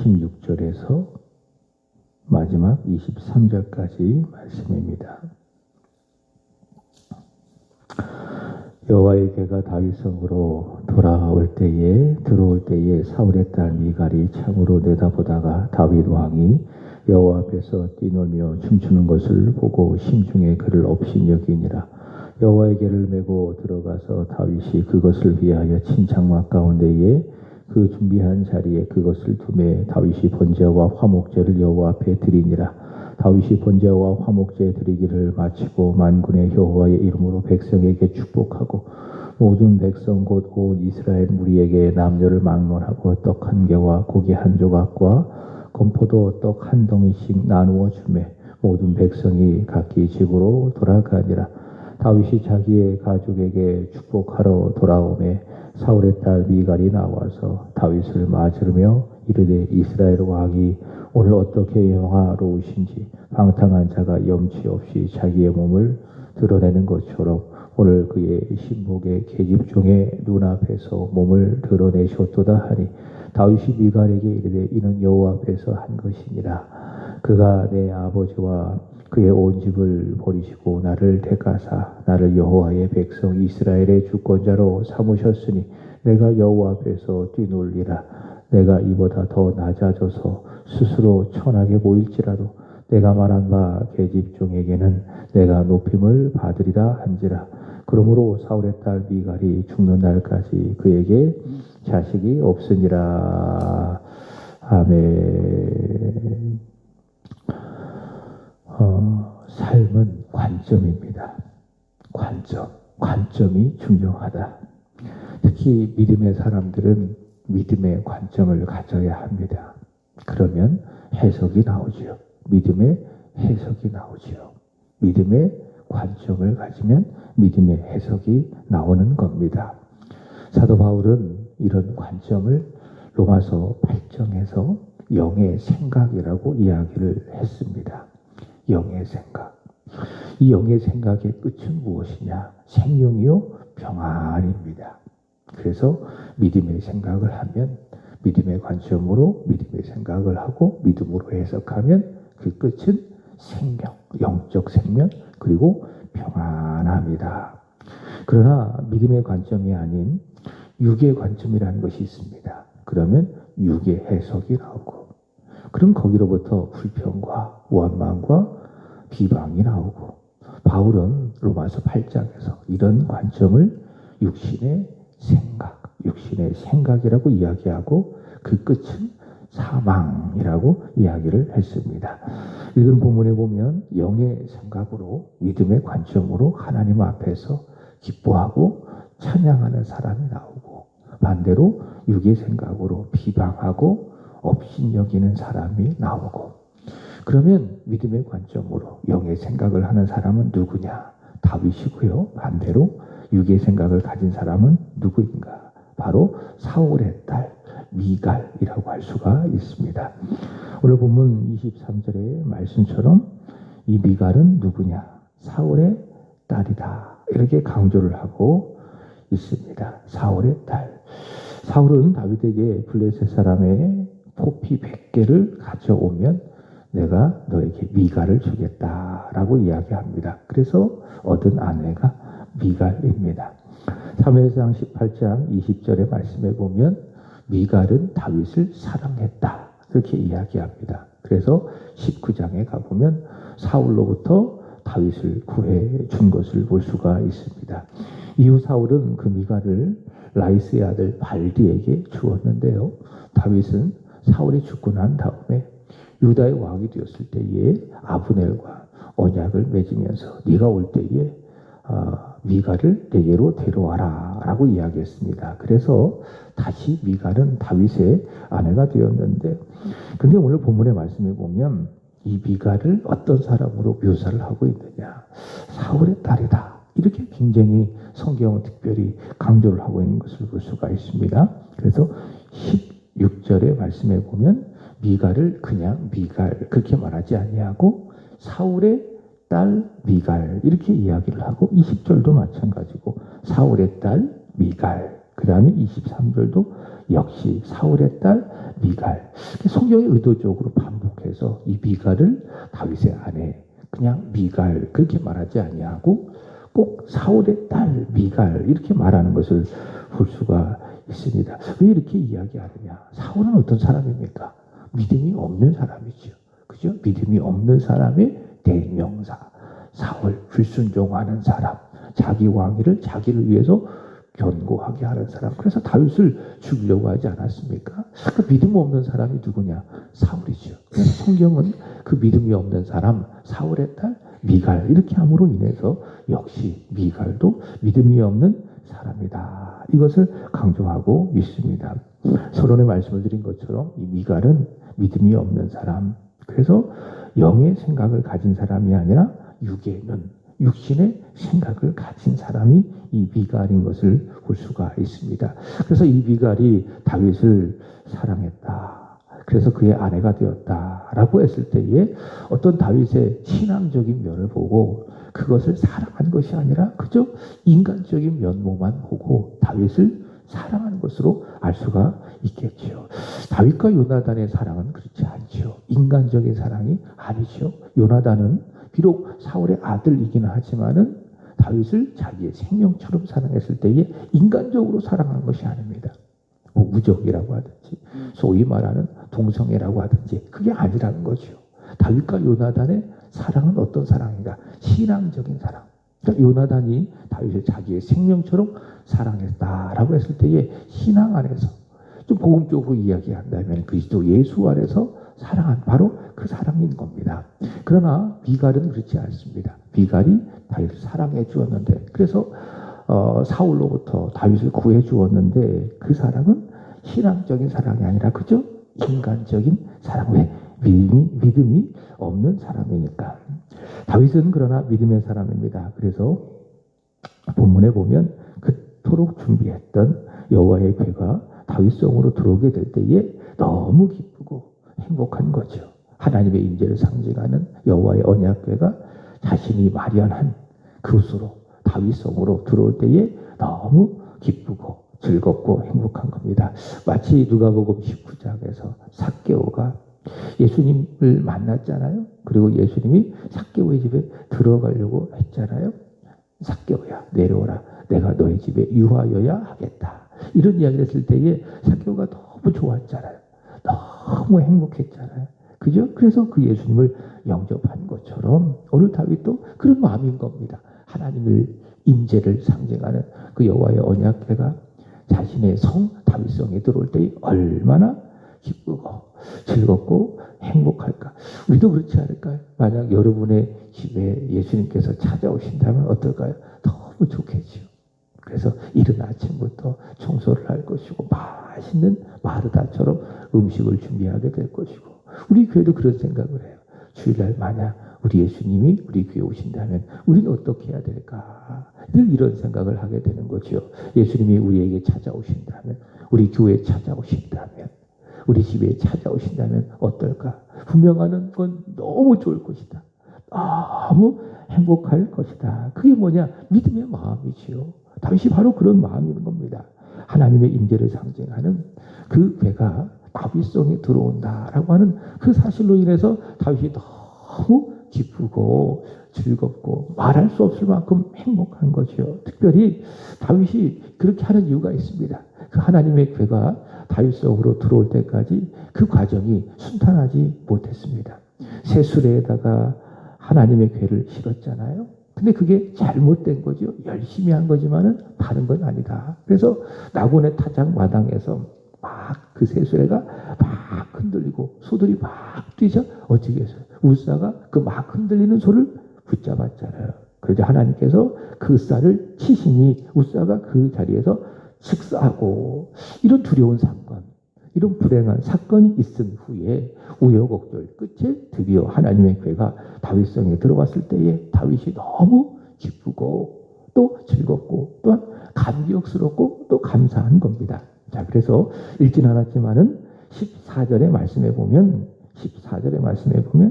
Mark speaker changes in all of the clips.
Speaker 1: 16절에서 마지막 23절까지 말씀입니다. 여호와의 개가 다윗성으로 들어올 때에 사울의 딸 미갈이 창으로 내다보다가 다윗 왕이 여호와 앞에서 뛰놀며 춤추는 것을 보고 심중에 그를 업신여기니라. 여호와의 개를 메고 들어가서 다윗이 그것을 위하여 친 장막 가운데에 그 준비한 자리에 그것을 두매 다윗이 번제와 화목제를 여호와 앞에 드리니라. 다윗이 번제와 화목제 드리기를 마치고 만군의 여호와의 이름으로 백성에게 축복하고 모든 백성 곧 온 이스라엘 무리에게 남녀를 막론하고 떡 한 개와 고기 한 조각과 건포도 떡 한 덩이씩 나누어 주매 모든 백성이 각기 집으로 돌아가니라. 다윗이 자기의 가족에게 축복하러 돌아오매 사울의 딸 미갈이 나와서 다윗을 맞으며 이르되 이스라엘 왕이 오늘 어떻게 영화로우신지 방탕한 자가 염치 없이 자기의 몸을 드러내는 것처럼 오늘 그의 신복의 계집종의 눈앞에서 몸을 드러내셨도다 하니 다윗이 미갈에게 이르되 이는 여호와 앞에서 한 것이니라. 그가 내 아버지와 그의 온 집을 버리시고 나를 택하사 나를 여호와의 백성 이스라엘의 주권자로 삼으셨으니 내가 여호와 앞에서 뛰놀리라. 내가 이보다 더 낮아져서 스스로 천하게 보일지라도 내가 말한 바 계집종에게는 내가 높임을 받으리라 한지라. 그러므로 사울의 딸 미갈이 죽는 날까지 그에게 자식이 없으니라. 아멘. 삶은 관점입니다. 관점이 중요하다. 특히 믿음의 사람들은 믿음의 관점을 가져야 합니다. 그러면 해석이 나오지요. 믿음의 해석이 나오지요. 믿음의 관점을 가지면 믿음의 해석이 나오는 겁니다. 사도 바울은 이런 관점을 로마서 8장에서 영의 생각이라고 이야기를 했습니다. 영의 생각. 이 영의 생각의 끝은 무엇이냐? 생명이요 평안입니다. 그래서 믿음의 생각을 하면 믿음의 관점으로 믿음의 생각을 하고 믿음으로 해석하면 그 끝은 생명, 영적 생명 그리고 평안합니다. 그러나 믿음의 관점이 아닌 육의 관점이라는 것이 있습니다. 그러면 육의 해석이 나오고 그럼 거기로부터 불평과 원망과 비방이 나오고 바울은 로마서 8장에서 이런 관점을 육신의 생각이라고 이야기하고 그 끝은 사망이라고 이야기를 했습니다. 읽은 본문에 보면 영의 생각으로 믿음의 관점으로 하나님 앞에서 기뻐하고 찬양하는 사람이 나오고 반대로 육의 생각으로 비방하고 업신여기는 사람이 나오고 그러면 믿음의 관점으로 영의 생각을 하는 사람은 누구냐? 다윗이고요. 반대로 육의 생각을 가진 사람은 누구인가? 바로 사울의 딸 미갈이라고 할 수가 있습니다. 오늘 본문 23절의 말씀처럼 이 미갈은 누구냐? 사울의 딸이다. 이렇게 강조를 하고 있습니다. 사울의 딸. 사울은 다윗에게 블레셋 사람의 포피 100개를 가져오면 내가 너에게 미갈을 주겠다라고 이야기합니다. 그래서 얻은 아내가 미갈입니다. 사무엘상 18장 20절의 말씀에 보면 미갈은 다윗을 사랑했다. 그렇게 이야기합니다. 그래서 19장에 가보면 사울로부터 다윗을 구해 준 것을 볼 수가 있습니다. 이후 사울은 그 미갈을 라이스의 아들 발디에게 주었는데요. 다윗은 사울이 죽고 난 다음에 유다의 왕이 되었을 때에 아브넬과 언약을 맺으면서 네가 올 때에 미갈을 내게로 데려와라 라고 이야기했습니다. 그래서 다시 미갈은 다윗의 아내가 되었는데 근데 오늘 본문의 말씀에 보면 이 미갈을 어떤 사람으로 묘사를 하고 있느냐? 사울의 딸이다. 이렇게 굉장히 성경은 특별히 강조를 하고 있는 것을 볼 수가 있습니다. 그래서 16절의 말씀에 보면 미갈을 그냥 미갈 그렇게 말하지 아니하고 사울의 딸 미갈 이렇게 이야기를 하고 20절도 마찬가지고 사울의 딸 미갈 그 다음에 23절도 역시 사울의 딸 미갈. 성경이 의도적으로 반복해서 이 미갈을 다윗의 아내, 그냥 미갈 그렇게 말하지 아니하고 꼭 사울의 딸 미갈 이렇게 말하는 것을 볼 수가 있습니다. 왜 이렇게 이야기하느냐? 사울은 어떤 사람입니까? 믿음이 없는 사람이죠. 그죠? 믿음이 없는 사람의 대명사. 사울, 불순종하는 사람, 자기 왕위를 자기를 위해서 견고하게 하는 사람. 그래서 다윗을 죽이려고 하지 않았습니까? 그 믿음 없는 사람이 누구냐? 사울이죠. 그래서 성경은 그 믿음이 없는 사람, 사울의 딸 미갈 이렇게 함으로 인해서 역시 미갈도 믿음이 없는 사람이다. 이것을 강조하고 있습니다. 서론에 말씀을 드린 것처럼 이 미갈은 믿음이 없는 사람. 그래서 영의 생각을 가진 사람이 아니라 육신의 생각을 가진 사람이 이 미갈인 것을 볼 수가 있습니다. 그래서 이 미갈이 다윗을 사랑했다. 그래서 그의 아내가 되었다라고 했을 때에 어떤 다윗의 신앙적인 면을 보고 그것을 사랑한 것이 아니라 그저 인간적인 면모만 보고 다윗을 사랑하는 것으로 알 수가 있겠죠. 다윗과 요나단의 사랑은 그렇지 않죠. 인간적인 사랑이 아니죠. 요나단은 비록 사울의 아들이긴 하지만은 다윗을 자기의 생명처럼 사랑했을 때에 인간적으로 사랑한 것이 아닙니다. 뭐 우정이라고 하든지 소위 말하는 동성애라고 하든지 그게 아니라는 거죠. 다윗과 요나단의 사랑은 어떤 사랑인가? 신앙적인 사랑. 그러니까 요나단이 다윗을 자기의 생명처럼 사랑했다라고 했을 때에 신앙 안에서 좀 복음적으로 이야기한다면 그리스도 예수 안에서 사랑한 바로 그 사랑인 겁니다. 그러나 미갈은 그렇지 않습니다. 미갈이 다윗을 사랑해 주었는데 그래서 사울로부터 다윗을 구해 주었는데 그 사랑은 신앙적인 사랑이 아니라 그저 인간적인 사랑. 왜? 믿음이 없는 사람이니까. 다윗은 그러나 믿음의 사람입니다. 그래서 본문에 보면 그토록 준비했던 여호와의 궤가 다윗성으로 들어오게 될 때에 너무 기쁘고 행복한 거죠. 하나님의 임재를 상징하는 여호와의 언약궤가 자신이 마련한 그곳으로 다윗성으로 들어올 때에 너무 기쁘고 즐겁고 행복한 겁니다. 마치 누가복음 19장에서 삭개오가 예수님을 만났잖아요. 그리고 예수님이 삭개오의 집에 들어가려고 했잖아요. 삭개오야 내려오라. 내가 너의 집에 유하여야 하겠다. 이런 이야기를 했을 때에 삭개오가 너무 좋았잖아요. 너무 행복했잖아요. 그죠? 그래서 그 예수님을 영접한 것처럼 오늘 다윗도 그런 마음인 겁니다. 하나님을 임재를 상징하는 그 여호와의 언약궤가 자신의 성 다윗성에 들어올 때 얼마나 기쁘고 즐겁고 행복할까? 우리도 그렇지 않을까요? 만약 여러분의 집에 예수님께서 찾아오신다면 어떨까요? 너무 좋겠죠. 그래서 이른 아침부터 청소를 할 것이고 맛있는 마르다처럼 음식을 준비하게 될 것이고 우리 교회도 그런 생각을 해요. 주일날 만약 우리 예수님이 우리 교회에 오신다면 우리는 어떻게 해야 될까? 늘 이런 생각을 하게 되는 거죠. 예수님이 우리에게 찾아오신다면 우리 교회에 찾아오신다면 우리 집에 찾아오신다면 어떨까? 분명하는 건 너무 좋을 것이다. 너무 행복할 것이다. 그게 뭐냐? 믿음의 마음이지요. 다윗이 바로 그런 마음인 겁니다. 하나님의 임재를 상징하는 그 궤가 다윗성에 들어온다라고 하는 그 사실로 인해서 다윗이 너무 기쁘고 즐겁고 말할 수 없을 만큼 행복한 거죠. 특별히 다윗이 그렇게 하는 이유가 있습니다. 그 하나님의 궤가 다윗성으로 들어올 때까지 그 과정이 순탄하지 못했습니다. 새 수레에다가 하나님의 궤를 실었잖아요. 근데 그게 잘못된 거죠. 열심히 한 거지만은 바른 건 아니다. 그래서 나곤의 타작 마당에서 막 그 새수레가 막 흔들리고 소들이 막 뛰자 어떻게 했어요? 우사가 그 막 흔들리는 소를 붙잡았잖아요. 그래서 하나님께서 그 쌀을 치시니 우사가 그 자리에서 즉사하고 이런 두려운 사건, 이런 불행한 사건이 있은 후에 우여곡절 끝에 드디어 하나님의 궤가 다윗성에 들어갔을 때에 다윗이 너무 기쁘고 또 즐겁고 또한 감격스럽고 또 감사한 겁니다. 자, 그래서 읽진 않았지만은 14절의 말씀에 보면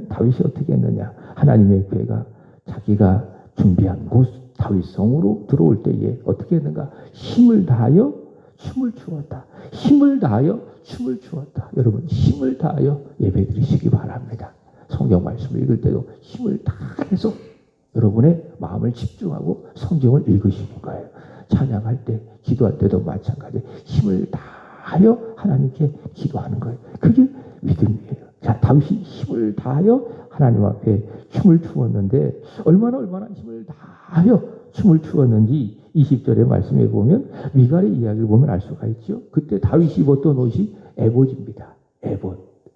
Speaker 1: 다윗이 어떻게 했느냐? 하나님의 궤가 자기가 준비한 곳 다윗성으로 들어올 때에 어떻게 했는가? 힘을 다하여 춤을 추었다. 힘을 다하여 춤을 추었다. 여러분 힘을 다하여 예배드리시기 바랍니다. 성경 말씀을 읽을 때도 힘을 다해서 여러분의 마음을 집중하고 성경을 읽으시는 거예요. 찬양할 때, 기도할 때도 마찬가지. 힘을 다하여 하나님께 기도하는 거예요. 그게 믿음이에요. 자, 다윗이 힘을 다하여 하나님 앞에 춤을 추었는데 얼마나 힘을 다하여 춤을 추었는지 20절의 말씀에 보면 미갈의 이야기를 보면 알 수가 있죠. 그때 다윗이 입었던 옷이 에봇입니다.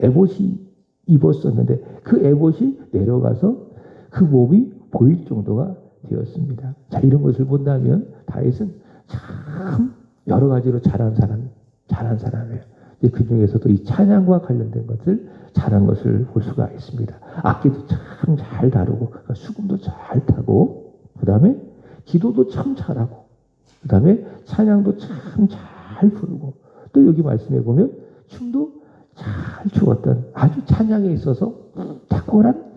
Speaker 1: 에봇이 입었었는데 그 에봇이 내려가서 그 몸이 보일 정도가 되었습니다. 자, 이런 것을 본다면 다윗은 참 여러 가지로 잘한 사람이에요. 그 중에서도 이 찬양과 관련된 것을 잘한 것을 볼 수가 있습니다. 악기도 참 잘 다루고 수금도 잘 타고 그 다음에 기도도 참 잘하고 그 다음에 찬양도 참 잘 부르고 또 여기 말씀해 보면 춤도 잘 추었던 아주 찬양에 있어서 탁월한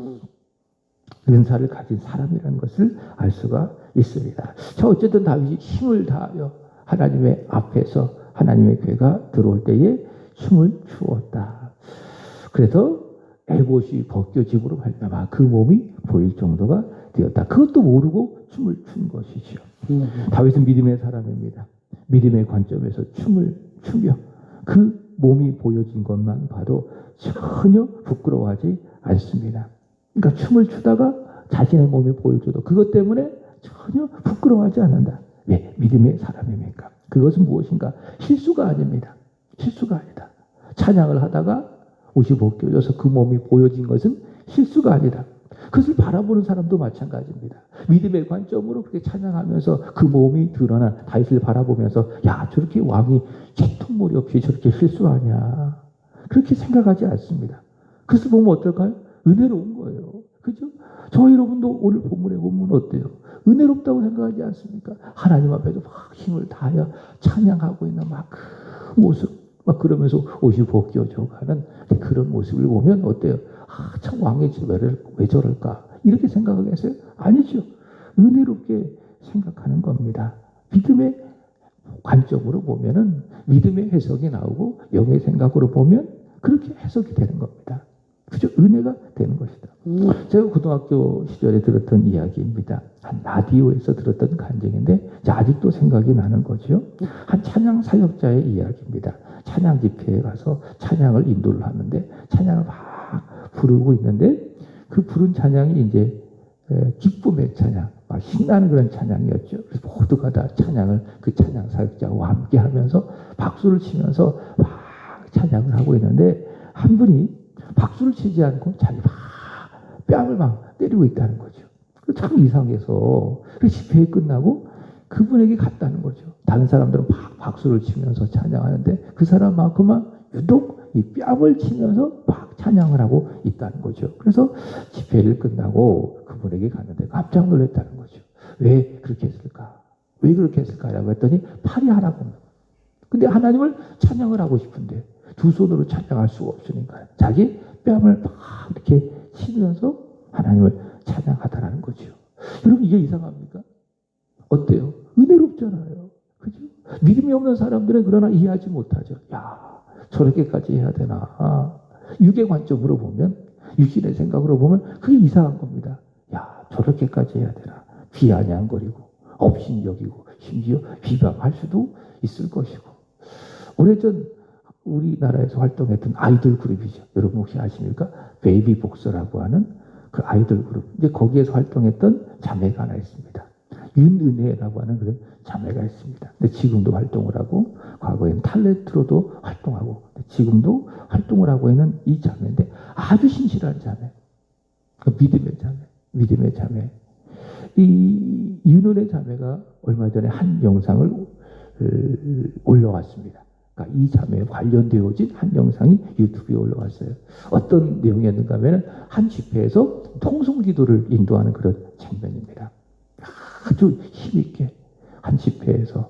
Speaker 1: 은사를 가진 사람이라는 것을 알 수가 있습니다. 자, 어쨌든 다윗이 힘을 다하여 하나님의 앞에서 하나님의 궤가 들어올 때에 춤을 추었다. 그래서 에봇이 벗겨짐으로 말미암아 그 몸이 보일 정도가 되었다. 그것도 모르고 춤을 춘 것이죠. 다윗은 믿음의 사람입니다. 믿음의 관점에서 춤을 추며 그 몸이 보여진 것만 봐도 전혀 부끄러워하지 않습니다. 그러니까 춤을 추다가 자신의 몸이 보여줘도 그것 때문에 전혀 부끄러워하지 않는다. 왜? 믿음의 사람입니까? 그것은 무엇인가? 실수가 아닙니다. 실수가 아니다. 찬양을 하다가 옷이 벗겨져서 그 몸이 보여진 것은 실수가 아니다. 그것을 바라보는 사람도 마찬가지입니다. 믿음의 관점으로 그렇게 찬양하면서 그 몸이 드러난 다윗을 바라보면서 야, 저렇게 왕이 채통머리 없이 저렇게 실수하냐. 그렇게 생각하지 않습니다. 그것을 보면 어떨까요? 은혜로운 거예요. 그죠? 저 여러분도 오늘 본문에 보면 어때요? 은혜롭다고 생각하지 않습니까? 하나님 앞에서 막 힘을 다하여 찬양하고 있는 막 그 모습, 막 그러면서 옷이 벗겨져 가는 그런 모습을 보면 어때요? 아, 참 왕의 집 왜 저럴까? 이렇게 생각하겠어요? 아니죠. 은혜롭게 생각하는 겁니다. 믿음의 관점으로 보면은 믿음의 해석이 나오고 영의 생각으로 보면 그렇게 해석이 되는 겁니다. 그죠? 은혜가 되는 것이다. 제가 고등학교 시절에 들었던 이야기입니다. 한 라디오에서 들었던 간증인데 아직도 생각이 나는 거죠. 한 찬양 사역자의 이야기입니다. 찬양 집회에 가서 찬양을 인도를 하는데 찬양을 막 부르고 있는데 그 부른 찬양이 이제 기쁨의 찬양, 막 신나는 그런 찬양이었죠. 그래서 모두가 다 찬양을 그 찬양 사역자와 함께 하면서 박수를 치면서 막 찬양을 하고 있는데 한 분이 박수를 치지 않고 자기 막 뺨을 막 때리고 있다는 거죠. 참 이상해서 그 집회 끝나고 그분에게 갔다는 거죠. 다른 사람들은 막 박수를 치면서 찬양하는데 그 사람만큼은 유독 이 뺨을 치면서 막 찬양을 하고 있다는 거죠. 그래서 집회를 끝나고 그분에게 갔는데 깜짝 놀랐다는 거죠. 왜 그렇게 했을까? 왜 그렇게 했을까라고 했더니 팔이 하나가 없는 거예요. 근데 하나님을 찬양을 하고 싶은데 두 손으로 찬양할 수가 없으니까 자기 뺨을 막 이렇게 치면서 하나님을 찬양하다라는 거죠. 여러분 이게 이상합니까? 어때요? 은혜롭잖아요. 그죠? 믿음이 없는 사람들은 그러나 이해하지 못하죠. 야, 저렇게까지 해야 되나? 육의 관점으로 보면, 육신의 생각으로 보면 그게 이상한 겁니다. 야, 저렇게까지 해야 되나? 비아냥거리고, 업신여기고, 심지어 비방할 수도 있을 것이고. 오래전 우리나라에서 활동했던 아이돌 그룹이죠. 여러분 혹시 아십니까? 베이비복스라고 하는 그 아이돌 그룹. 이제 거기에서 활동했던 자매가 하나 있습니다. 윤은혜라고 하는 그런 자매가 있습니다. 근데 지금도 활동을 하고, 과거에는 탤런트로도 활동하고, 지금도 활동을 하고 있는 이 자매인데 아주 신실한 자매. 믿음의 자매. 이 윤은혜 자매가 얼마 전에 한 영상을 올려왔습니다. 그러니까 이 자매에 관련되어진 한 영상이 유튜브에 올라왔어요. 어떤 내용이었는가 하면 한 집회에서 통성기도를 인도하는 그런 장면입니다. 아주 힘있게 한 집회에서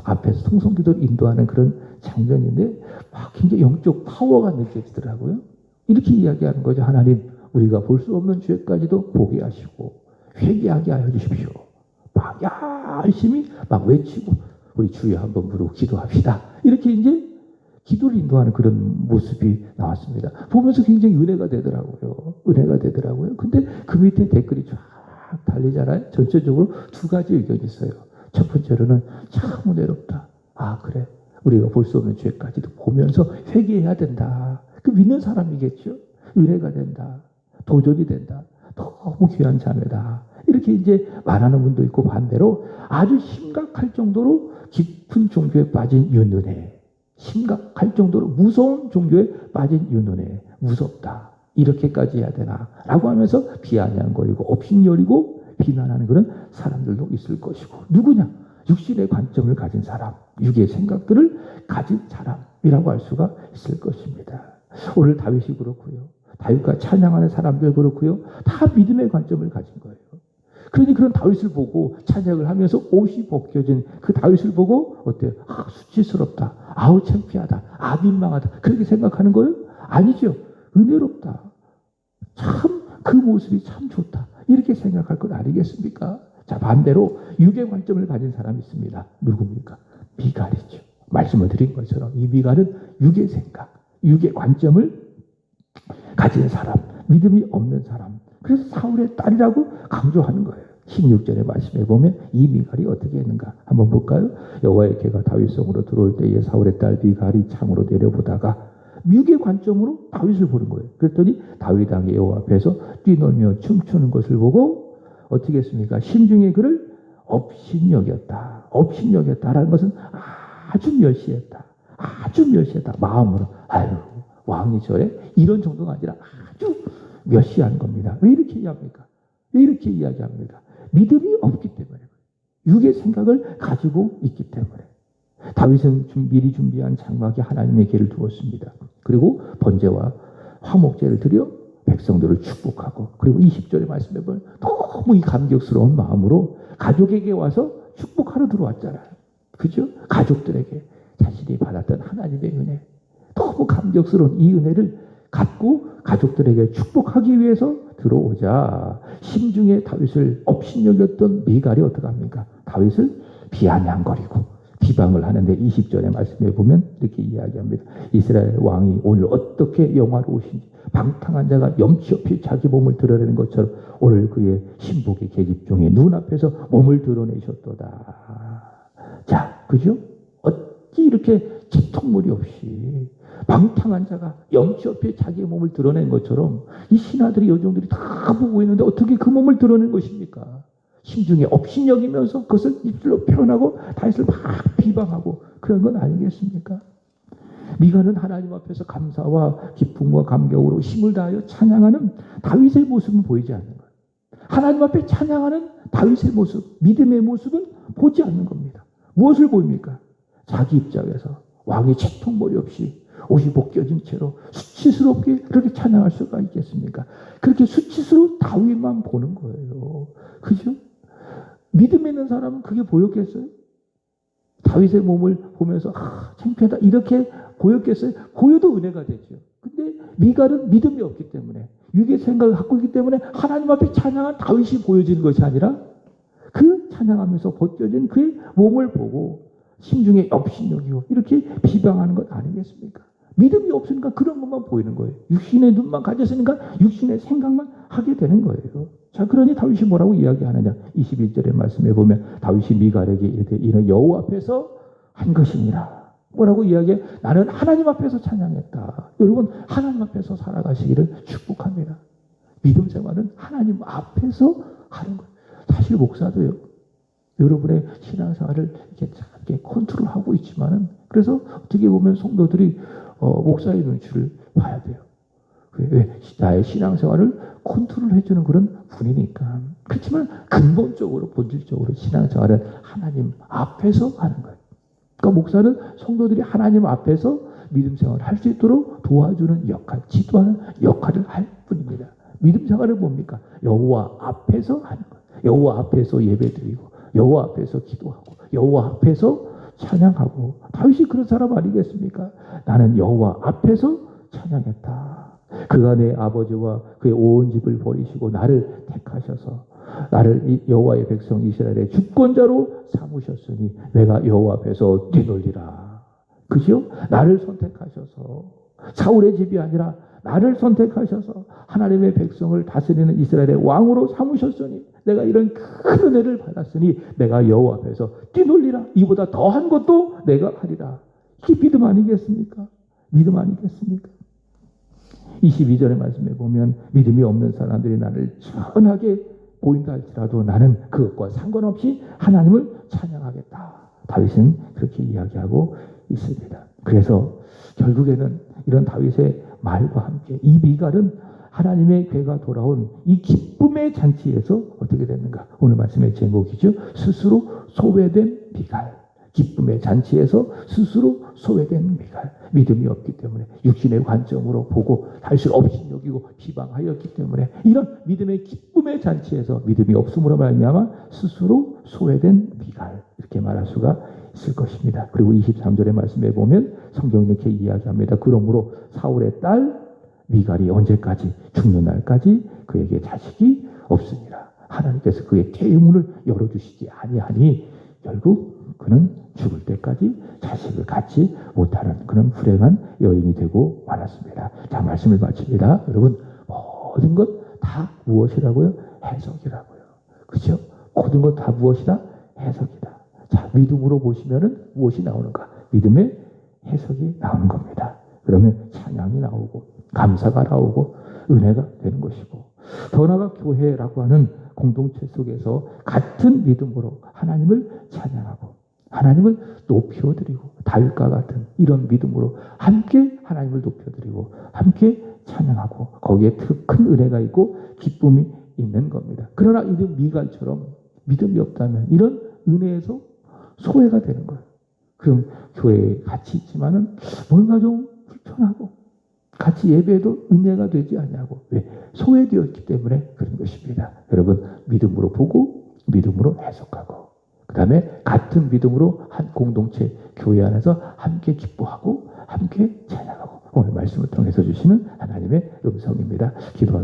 Speaker 1: 앞에서 통성기도를 인도하는 그런 장면인데 막 굉장히 영적 파워가 느껴지더라고요. 이렇게 이야기하는 거죠. 하나님, 우리가 볼 수 없는 죄까지도 보게 하시고 회개하게 하여 주십시오. 막 열심히 막 외치고 우리 주여 한번 부르고 기도합시다. 이렇게 이제 기도를 인도하는 그런 모습이 나왔습니다. 보면서 굉장히 은혜가 되더라고요. 은혜가 되더라고요. 근데 그 밑에 댓글이 쫙 달리잖아요. 전체적으로 두 가지 의견이 있어요. 첫 번째로는 참 은혜롭다. 아, 그래. 우리가 볼 수 없는 죄까지도 보면서 회개해야 된다. 그 믿는 사람이겠죠. 은혜가 된다. 도전이 된다. 너무 귀한 자매다. 이렇게 이제 말하는 분도 있고, 반대로 아주 심각할 정도로 깊은 종교에 빠진 윤은혜. 심각할 정도로 무서운 종교에 빠진 윤은혜. 무섭다. 이렇게까지 해야 되나? 라고 하면서 비아냥거리고 업신여리고 비난하는 그런 사람들도 있을 것이고, 누구냐? 육신의 관점을 가진 사람, 육의 생각들을 가진 사람이라고 할 수가 있을 것입니다. 오늘 다윗이 그렇고요. 다윗과 찬양하는 사람들 그렇고요. 다 믿음의 관점을 가진 거예요. 그러니 그런 다윗을 보고 찬양을 하면서 옷이 벗겨진 그 다윗을 보고 어때요? 아, 수치스럽다. 아우, 창피하다. 아, 민망하다. 그렇게 생각하는 거예요? 아니죠. 은혜롭다. 참 그 모습이 참 좋다. 이렇게 생각할 것 아니겠습니까? 자, 반대로 육의 관점을 가진 사람이 있습니다. 누굽니까? 미갈이죠. 말씀을 드린 것처럼 이 미갈은 육의 생각, 육의 관점을 가진 사람, 믿음이 없는 사람. 그래서 사울의 딸이라고 강조하는 거예요. 16절의 말씀에 보면 이 미갈이 어떻게 했는가 한번 볼까요? 여호와의 개가 다윗 성으로 들어올 때에 사울의 딸 미갈이 창으로 내려보다가 육의 관점으로 다윗을 보는 거예요. 그랬더니 다윗 왕이 여호와 앞에서 뛰놀며 춤추는 것을 보고 어떻게 했습니까? 심중에 그를 업신여겼다. 업신여겼다라는 것은 아주 멸시했다. 아주 멸시했다. 마음으로. 아유, 왕이 저래? 이런 정도가 아니라 아주 멸시한 겁니다. 왜 이렇게 이야기합니까? 왜 이렇게 이야기합니까? 믿음이 없기 때문에. 육의 생각을 가지고 있기 때문에. 다윗은 미리 준비한 장막에 하나님의 개를 두었습니다. 그리고 번제와 화목제를 드려 백성들을 축복하고, 그리고 20절의 말씀에 보면 너무 이 감격스러운 마음으로 가족에게 와서 축복하러 들어왔잖아요. 그죠? 가족들에게 자신이 받았던 하나님의 은혜, 너무 감격스러운 이 은혜를 갖고 가족들에게 축복하기 위해서 들어오자 심중에 다윗을 업신여겼던 미갈이 어떡합니까? 다윗을 비아냥거리고 비방을 하는데 20절의 말씀에 보면 이렇게 이야기합니다. 이스라엘 왕이 오늘 어떻게 영화로우신지, 방탕한 자가 염치 없이 자기 몸을 드러내는 것처럼 오늘 그의 신복의 계집종의 눈앞에서 몸을 드러내셨도다. 자, 그죠? 어찌 이렇게 채통물이 없이 방탕한 자가 염치 없이 자기의 몸을 드러낸 것처럼 이 신하들이 여종들이 다 보고 있는데 어떻게 그 몸을 드러낸 것입니까? 심중에 업신여기면서 그것을 입술로 표현하고 다윗을 막 비방하고 그런 건 아니겠습니까? 미갈은 하나님 앞에서 감사와 기쁨과 감격으로 힘을 다하여 찬양하는 다윗의 모습은 보이지 않는 거예요. 하나님 앞에 찬양하는 다윗의 모습, 믿음의 모습은 보지 않는 겁니다. 무엇을 보입니까? 자기 입장에서 왕이 채통머리 없이 옷이 벗겨진 채로 수치스럽게 그렇게 찬양할 수가 있겠습니까? 그렇게 수치스러운 다윗만 보는 거예요. 그죠? 믿음 있는 사람은 그게 보였겠어요? 다윗의 몸을 보면서 창피하다 이렇게 보였겠어요? 보여도 은혜가 되죠. 근데 미갈은 믿음이 없기 때문에, 육의 생각을 갖고 있기 때문에 하나님 앞에 찬양한 다윗이 보여지는 것이 아니라 그 찬양하면서 벗겨진 그의 몸을 보고 심중에 업신여기고 이렇게 비방하는 것 아니겠습니까? 믿음이 없으니까 그런 것만 보이는 거예요. 육신의 눈만 가졌으니까 육신의 생각만 하게 되는 거예요. 자, 그러니 다윗이 뭐라고 이야기하느냐? 21절의 말씀에 보면 다윗이 미갈에게 이르되 이는 여호와 앞에서 한 것이니라. 뭐라고 이야기해? 나는 하나님 앞에서 찬양했다. 여러분, 하나님 앞에서 살아가시기를 축복합니다. 믿음 생활은 하나님 앞에서 하는 거예요. 사실 목사도요, 여러분의 신앙생활을 이렇게 컨트롤하고 있지만은, 그래서 어떻게 보면 성도들이 목사의 눈치를 봐야 돼요. 왜? 나의 신앙생활을 컨트롤해주는 그런 분이니까. 그렇지만 근본적으로, 본질적으로 신앙생활은 하나님 앞에서 하는 거예요. 그러니까 목사는 성도들이 하나님 앞에서 믿음생활을 할 수 있도록 도와주는 역할, 지도하는 역할을 할 뿐입니다. 믿음생활은 뭡니까? 여호와 앞에서 하는 거예요. 여호와 앞에서 예배드리고, 여호와 앞에서 기도하고, 여호와 앞에서 찬양하고. 다윗이 그런 사람 아니겠습니까? 나는 여호와 앞에서 찬양했다. 그가 내 아버지와 그의 온 집을 버리시고 나를 택하셔서 나를 이 여호와의 백성 이스라엘의 주권자로 삼으셨으니 내가 여호와 앞에서 뛰놀리라. 그죠? 나를 선택하셔서 사울의 집이 아니라 나를 선택하셔서 하나님의 백성을 다스리는 이스라엘의 왕으로 삼으셨으니 내가 이런 큰 은혜를 받았으니 내가 여호와 앞에서 뛰놀리라. 이보다 더한 것도 내가 하리라. 이게 믿음 아니겠습니까? 믿음 아니겠습니까? 22절의 말씀에 보면 믿음이 없는 사람들이 나를 선하게 보인다 할지라도 나는 그것과 상관없이 하나님을 찬양하겠다. 다윗은 그렇게 이야기하고 있습니다. 그래서 결국에는 이런 다윗의 말과 함께 이 미갈은 하나님의 괴가 돌아온 이 기쁨의 잔치에서 어떻게 됐는가? 오늘 말씀의 제목이죠. 스스로 소외된 미갈. 기쁨의 잔치에서 스스로 소외된 미갈. 믿음이 없기 때문에 육신의 관점으로 보고 다윗을 없이 여기고 비방하였기 때문에 이런 믿음의 기쁨의 잔치에서 믿음이 없음으로 말미암아 스스로 소외된 미갈. 이렇게 말할 수가 있을 것입니다. 그리고 23절의 말씀에 보면 성경이 이렇게 이야기합니다. 그러므로 사울의 딸 미갈이 언제까지? 죽는 날까지 그에게 자식이 없으니라. 하나님께서 그의 태의문을 열어주시지 아니하니 결국 그는 죽을 때까지 자식을 갖지 못하는 그런 불행한 여인이 되고 말았습니다. 자, 말씀을 마칩니다. 여러분, 모든 것 다 무엇이라고요? 해석이라고요. 그렇죠? 모든 것 다 무엇이다? 해석이다. 자, 믿음으로 보시면은 무엇이 나오는가? 믿음의 해석이 나오는 겁니다. 그러면 찬양이 나오고 감사가 나오고 은혜가 되는 것이고, 더 나아가 교회라고 하는 공동체 속에서 같은 믿음으로 하나님을 찬양하고 하나님을 높여드리고 다윗과 같은 이런 믿음으로 함께 하나님을 높여드리고 함께 찬양하고 거기에 큰 은혜가 있고 기쁨이 있는 겁니다. 그러나 이 미갈처럼 믿음이 없다면 이런 은혜에서 소외가 되는 거예요. 그럼 교회에 같이 있지만은 뭔가 좀 불편하고 같이 예배도 은혜가 되지 않냐고. 왜? 소외되었기 때문에 그런 것입니다. 여러분, 믿음으로 보고 믿음으로 해석하고 그 다음에 같은 믿음으로 한 공동체 교회 안에서 함께 기뻐하고 함께 찬양하고 오늘 말씀을 통해서 주시는 하나님의 음성입니다. 기도하겠습니다.